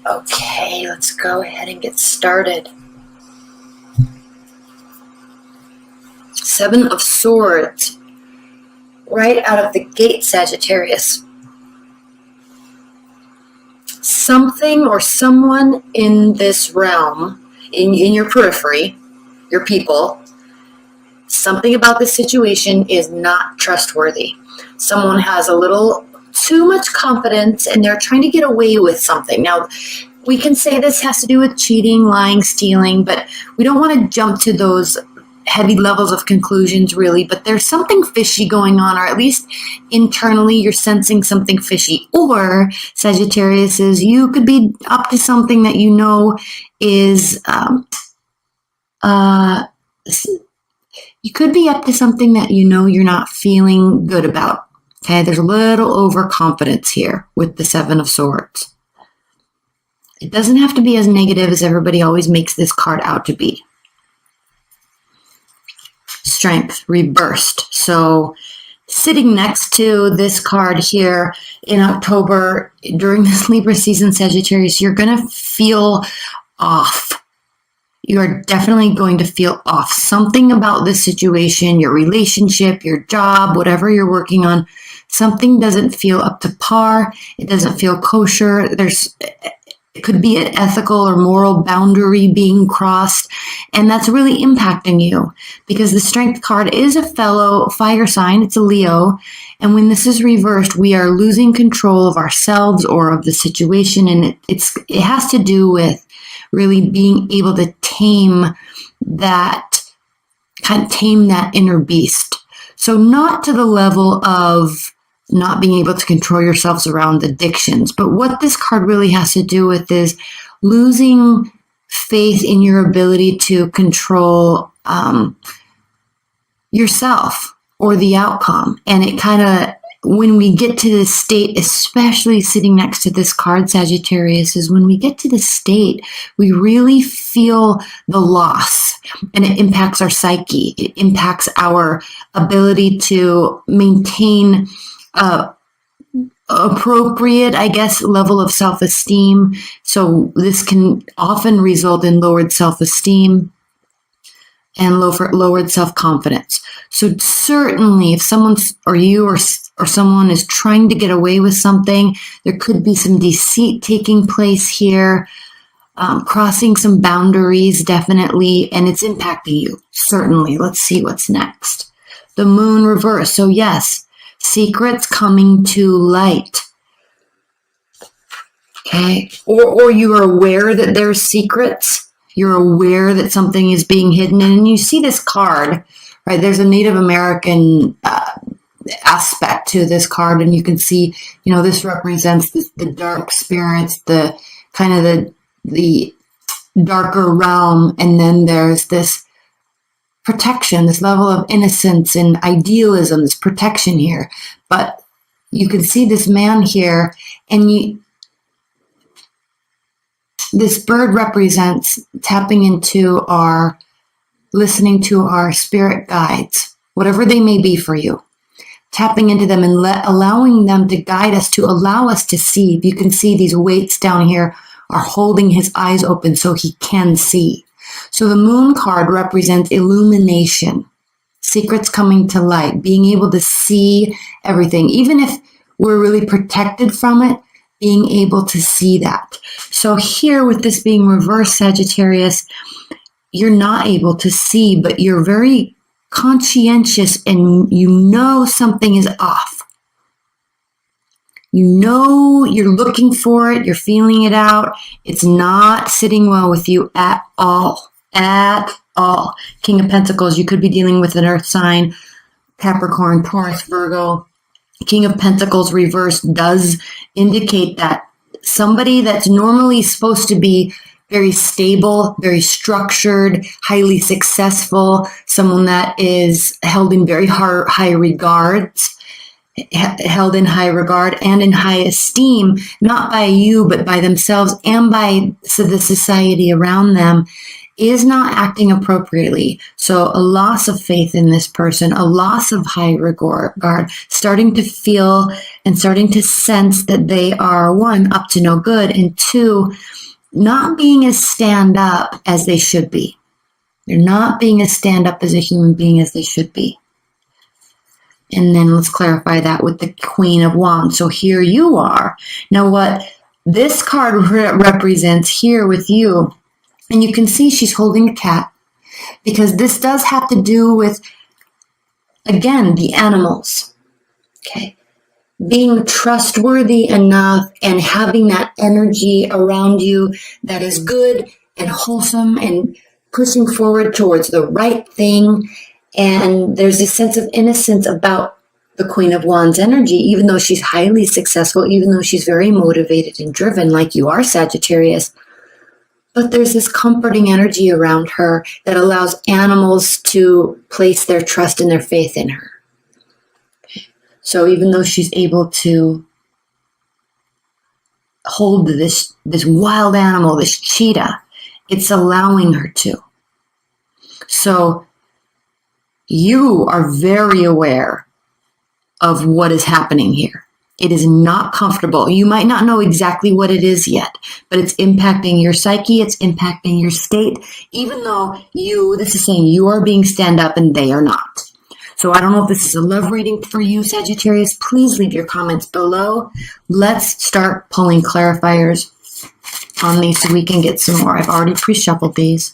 Okay, let's go ahead and get started. 7 of Swords, right out of the gate, Sagittarius. Something or someone in this realm, in your periphery, your people, something about this situation is not trustworthy. Someone has a little too much confidence and they're trying to get away with something. Now, we can say this has to do with cheating, lying, stealing, but we don't want to jump to those heavy levels of conclusions, really. But there's something fishy going on, or at least internally you're sensing something fishy. Or, Sagittarius, is you could be up to something that you know is you could be up to something that you know you're not feeling good about. Okay, there's a little overconfidence here with the 7 of Swords. It doesn't have to be as negative as everybody always makes this card out to be. Strength, reversed. So sitting next to this card here in October, during this Libra season, Sagittarius, you're going to feel off. You are definitely going to feel off. Something about this situation, your relationship, your job, whatever you're working on, something doesn't feel up to par. It doesn't feel kosher. It could be an ethical or moral boundary being crossed, and that's really impacting you because the Strength card is a fellow fire sign. It's a Leo, and when this is reversed, we are losing control of ourselves or of the situation, and it has to do with really being able to tame that inner beast. So not to the level of not being able to control yourselves around addictions. But what this card really has to do with is losing faith in your ability to control yourself or the outcome. And it kind of, when we get to this state, especially sitting next to this card, Sagittarius, is when we get to this state, we really feel the loss. And it impacts our psyche. It impacts our ability to maintain appropriate, I guess, level of self-esteem. So this can often result in lowered self-esteem and lowered self-confidence. So certainly if someone's, or you or someone is trying to get away with something, there could be some deceit taking place here, crossing some boundaries, definitely, and it's impacting you, certainly. Let's see what's next. The Moon reverse. So yes, secrets coming to light. Okay. Or you are aware that there's secrets. You're aware that something is being hidden. And you see this card, right? There's a Native American aspect to this card. And you can see, this represents the dark spirits, the kind of the darker realm. And then there's this protection, this level of innocence and idealism, this protection here. But you can see this man here, and this bird represents tapping into listening to our spirit guides, whatever they may be for you, tapping into them and allowing them to guide us, to allow us to see. You can see these weights down here are holding his eyes open so he can see. So the Moon card represents illumination, secrets coming to light, being able to see everything, even if we're really protected from it, being able to see that. So here with this being reversed, Sagittarius, you're not able to see, but you're very conscientious and you know something is off. You know you're looking for it. You're feeling it out. It's not sitting well with you at all. At all. King of Pentacles, you could be dealing with an earth sign, Capricorn, Taurus, Virgo. King of Pentacles reversed does indicate that somebody that's normally supposed to be very stable, very structured, highly successful, someone that is held in very high regards, held in high regard and in high esteem, not by you, but by themselves and by the society around them, is not acting appropriately. So a loss of faith in this person, a loss of high regard, starting to feel and starting to sense that they are, one, up to no good, and two, not being as stand up as they should be. They're not being as stand up as a human being as they should be. And then let's clarify that with the Queen of Wands. So here you are. Now what this card represents here with you, and you can see she's holding a cat, because this does have to do with, again, the animals. Okay. Being trustworthy enough and having that energy around you that is good and wholesome and pushing forward towards the right thing. And there's this sense of innocence about the Queen of Wands energy, even though she's highly successful, even though she's very motivated and driven like you are, Sagittarius. But there's this comforting energy around her that allows animals to place their trust and their faith in her. So even though she's able to hold this wild animal, this cheetah, it's allowing her to. So you are very aware of what is happening here. It is not comfortable. You might not know exactly what it is yet, but it's impacting your psyche. It's impacting your state, even though this is saying you are being stand up and they are not. So I don't know if this is a love reading for you, Sagittarius. Please leave your comments below. Let's start pulling clarifiers on these so we can get some more. I've already pre-shuffled these.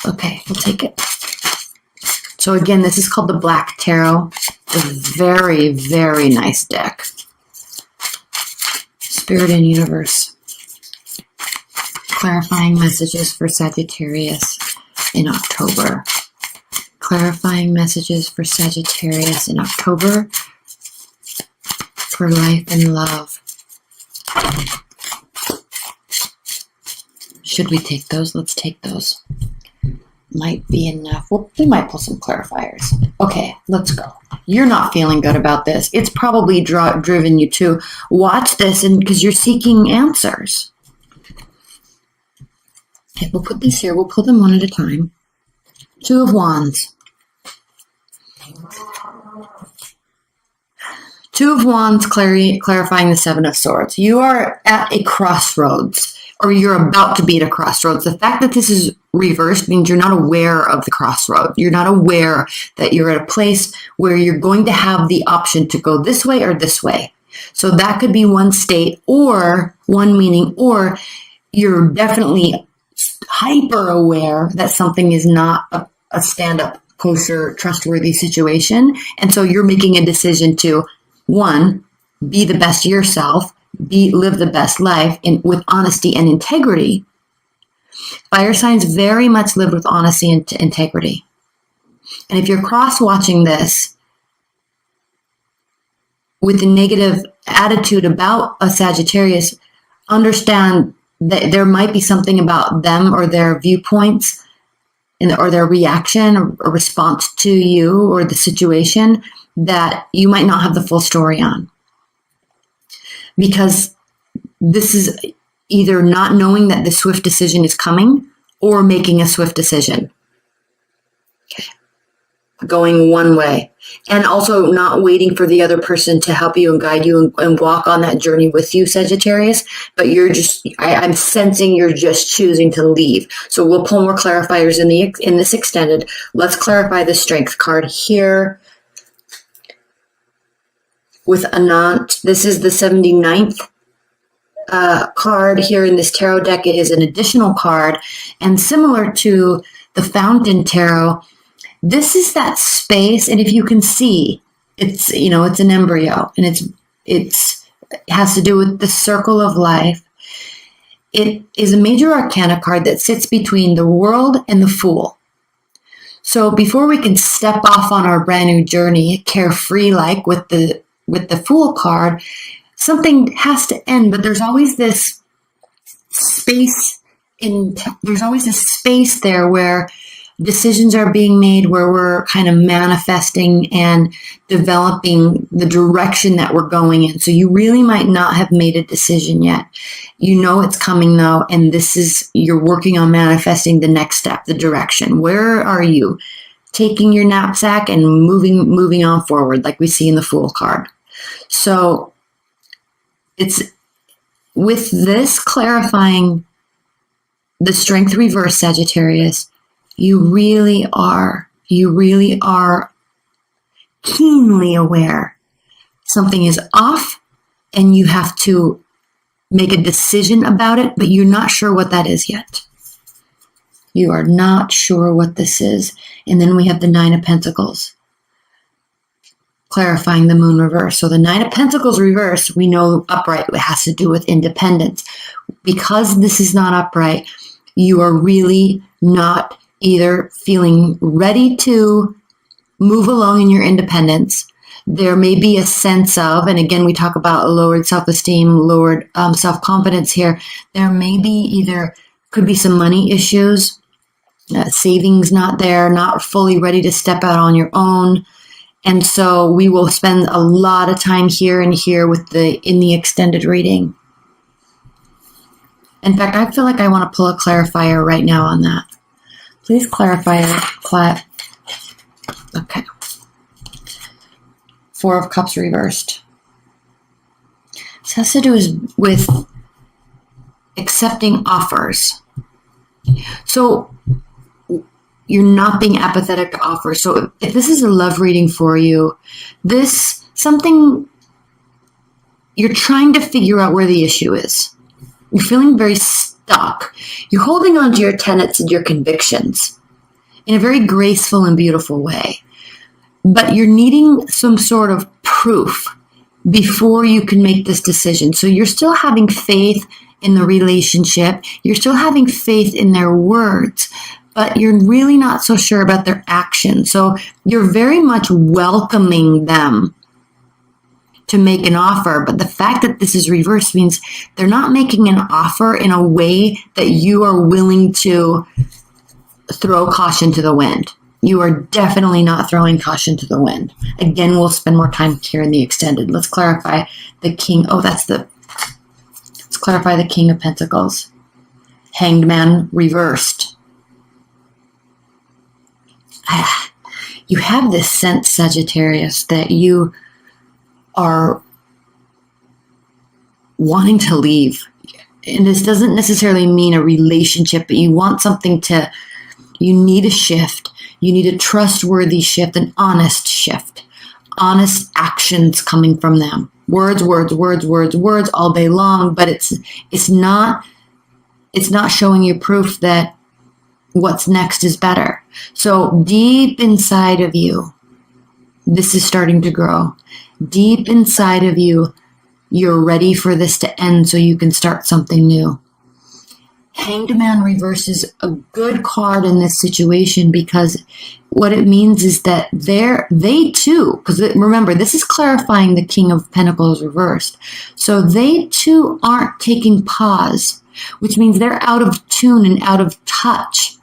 Okay, we'll take it. So again, this is called the Black Tarot. A very, very nice deck. Spirit and Universe. Clarifying messages for Sagittarius in October. Clarifying messages for Sagittarius in October for life and love. Should we take those? Let's take those. Might be enough. Well, we might pull some clarifiers. Okay, let's go. You're not feeling good about this. It's probably driven you to watch this, and because you're seeking answers. Okay, we'll put these here. We'll pull them one at a time. Two of Wands. Two of Wands clarifying the Seven of Swords. You are at a crossroads, or you're about to be at a crossroads. The fact that this is reversed means you're not aware of the crossroad. You're not aware that you're at a place where you're going to have the option to go this way or this way. So that could be one state or one meaning, or you're definitely hyper aware that something is not a stand-up, kosher, trustworthy situation. And so you're making a decision to, one, be the best yourself, live the best life with honesty and integrity. Fire signs very much live with honesty and integrity. And if you're cross-watching this with a negative attitude about a Sagittarius, understand that there might be something about them or their viewpoints or their reaction or response to you or the situation that you might not have the full story on. Because this is either not knowing that the swift decision is coming or making a swift decision. Okay. Going one way. And also not waiting for the other person to help you and guide you and walk on that journey with you, Sagittarius. But I'm sensing you're just choosing to leave. So we'll pull more clarifiers in this extended. Let's clarify the Strength card here. With Anant, this is the 79th card here in this tarot deck. It is an additional card, and similar to the Fountain Tarot, this is that space. And if you can see, it's an embryo, and it has to do with the circle of life. It is a major arcana card that sits between the World and the Fool. So before we can step off on our brand new journey, carefree like with the Fool card, something has to end, but there's always this space there where decisions are being made, where we're kind of manifesting and developing the direction that we're going in. So you really might not have made a decision yet. You know it's coming though, and you're working on manifesting the next step, the direction. Where are you? taking your knapsack and moving on forward, like we see in the Fool card. So it's with this clarifying the strength reverse, Sagittarius, you really are keenly aware something is off and you have to make a decision about it, but you're not sure what that is yet. You are not sure what this is. And then we have the Nine of Pentacles, clarifying the Moon reverse. So the Nine of Pentacles reverse, we know upright, it has to do with independence. Because this is not upright, you are really not either feeling ready to move along in your independence. There may be a sense of, and again, we talk about lowered self-esteem, lowered self-confidence here. There may be could be some money issues, savings not there, not fully ready to step out on your own. And so we will spend a lot of time here and here in the extended reading. In fact, I feel like I want to pull a clarifier right now on that. Please clarify. Okay. Four of Cups reversed. This has to do with accepting offers. So you're not being apathetic to offers. So if this is a love reading for you, something you're trying to figure out where the issue is. You're feeling very stuck. You're holding on to your tenets and your convictions in a very graceful and beautiful way. But you're needing some sort of proof before you can make this decision. So you're still having faith in the relationship. You're still having faith in their words, but you're really not so sure about their actions. So you're very much welcoming them to make an offer. But the fact that this is reversed means they're not making an offer in a way that you are willing to throw caution to the wind. You are definitely not throwing caution to the wind. Again, we'll spend more time here in the extended. Let's clarify the King. Let's clarify the King of Pentacles. Hanged Man reversed. You have this sense, Sagittarius, that you are wanting to leave. And this doesn't necessarily mean a relationship, but you want something you need a shift. You need a trustworthy shift, an honest shift, honest actions coming from them. Words all day long, but it's not showing you proof that what's next is better. So deep inside of you, this is starting to grow. Deep inside of you, you're ready for this to end so you can start something new. Hanged Man reverses a good card in this situation because what it means is that they too, because remember, this is clarifying the King of Pentacles reversed. So they too aren't taking pause, which means they're out of tune and out of touch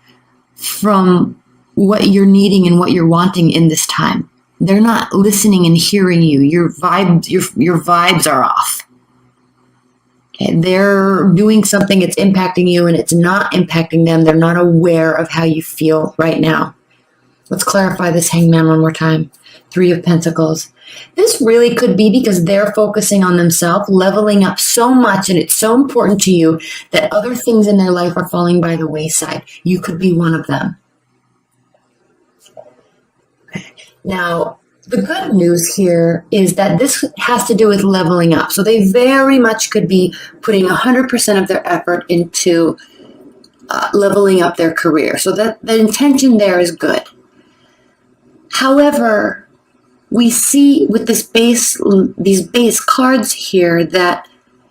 from what you're needing and what you're wanting in this time. They're not listening and hearing you. Your vibes are off. Okay, they're doing something, it's impacting you, and it's not impacting them. They're not aware of how you feel right now. Let's clarify this Hanged Man one more time. Three of Pentacles. This really could be because they're focusing on themselves, leveling up so much, and it's so important to you that other things in their life are falling by the wayside. You could be one of them. Okay. Now, the good news here is that this has to do with leveling up. So they very much could be putting 100% of their effort into leveling up their career. So that the intention there is good. However, we see with these base cards here that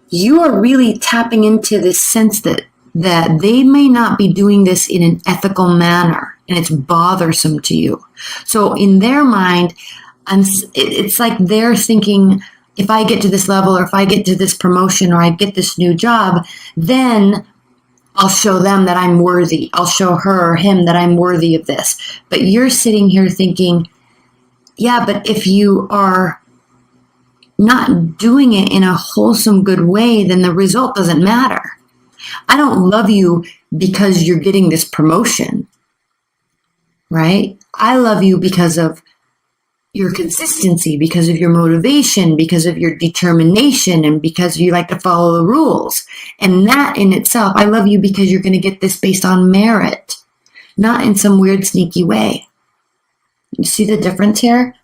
you are really tapping into this sense that they may not be doing this in an ethical manner, and it's bothersome to you. So in their mind, it's like they're thinking, if I get to this level, or if I get to this promotion, or I get this new job, then I'll show them that I'm worthy. I'll show her or him that I'm worthy of this. But you're sitting here thinking, yeah, but if you are not doing it in a wholesome, good way, then the result doesn't matter. I don't love you because you're getting this promotion. right? I love you because of your consistency, because of your motivation, because of your determination, and because you like to follow the rules. And that in itself, I love you because you're going to get this based on merit, not in some weird, sneaky way. You see the difference here?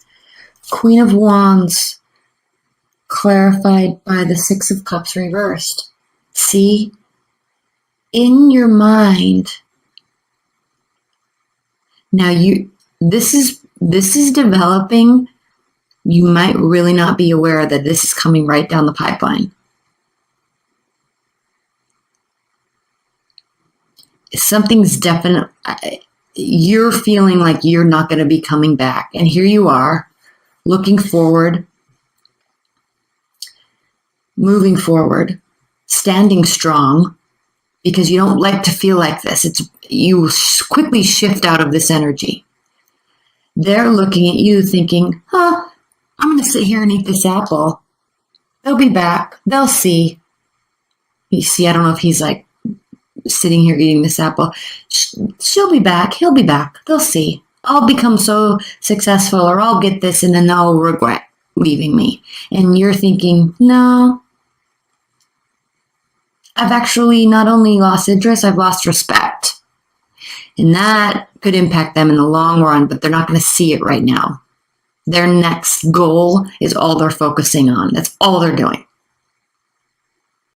Queen of Wands clarified by the Six of Cups reversed. See? In your mind, now this is developing. You might really not be aware that this is coming right down the pipeline. Something's definite. You're feeling like you're not going to be coming back. And here you are, looking forward, moving forward, standing strong, because you don't like to feel like this. You quickly shift out of this energy. They're looking at you thinking, I'm going to sit here and eat this apple. They'll be back. They'll see. You see, I don't know if he's like sitting here eating this apple. She'll be back. He'll be back. They'll see. I'll become so successful, or I'll get this and then they'll regret leaving me. And you're thinking, no. I've actually not only lost interest, I've lost respect. And that could impact them in the long run, but they're not going to see it right now. Their next goal is all they're focusing on. That's all they're doing.